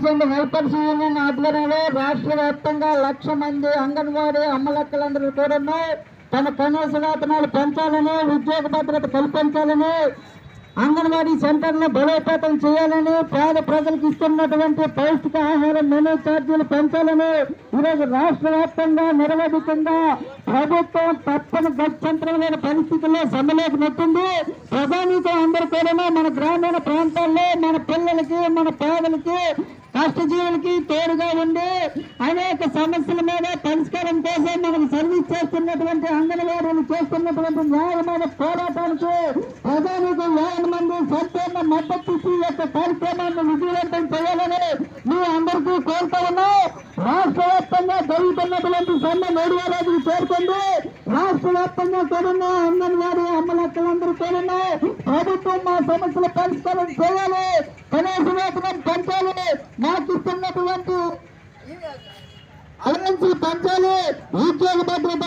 And helpers union ఆధ్వర్యంలో రాష్ట్ర వ్యాప్తంగా 1,00,000 మంది అంగన్వాడీ అమ్మలక్కలందరూ కూడా తమ కనీస వేతనాలు పెంచాలని, ఉద్యోగ భద్రత కల్పించాలని, అంగన్వాడీ సెంటర్ను బలోపేతం చేయాలని, పేద ప్రజలకు ఇస్తున్నటువంటి పౌష్టికాహారం మెనూ ఛార్జీలు పెంచాలని ఈరోజు రాష్ట్ర వ్యాప్తంగా నిరవధికంగా ప్రభుత్వం తప్పని గత్యంతరం లేని పరిస్థితుల్లో సమ్మెలోకి నెట్టింది. ప్రజానీకం అందరూ కూడా మన గ్రామీణ ప్రాంతాల్లో మన పిల్లలకి, మన పేదలకి, కష్టజీవులకి తోడుగా ఉండి అనేక సమస్యల మీద పరిష్కారం కోసం మనకు సర్వీస్ చేస్తున్నటువంటి అంగన్వాడీలు చేస్తున్నటువంటి న్యాయమైన పోరాటానికి ప్రజానీకం 1,000 మంది సంపూర్ణ మద్దతు ఇచ్చి యొక్క కార్యక్రమాన్ని విజయవంతం చేయాలని మీ అందరికీ కోరుతా ఉన్నాం. రాష్ట్ర వ్యాప్తంగా జరుగుతున్నటువంటి సమ్మె 3వ చేరుకుంది. రాష్ట్ర వ్యాప్తంగా కూడా అంగన్వాడీ అమ్మలక్కలందరూ కూడా ప్రభుత్వం మా సమస్యల పరిష్కారం చేయాలి, కనీస వేతనం పెంచాలి, మాకు ఇస్తున్నటువంటి అలవెన్స్ పెంచాలి, ఉద్యోగ భద్రత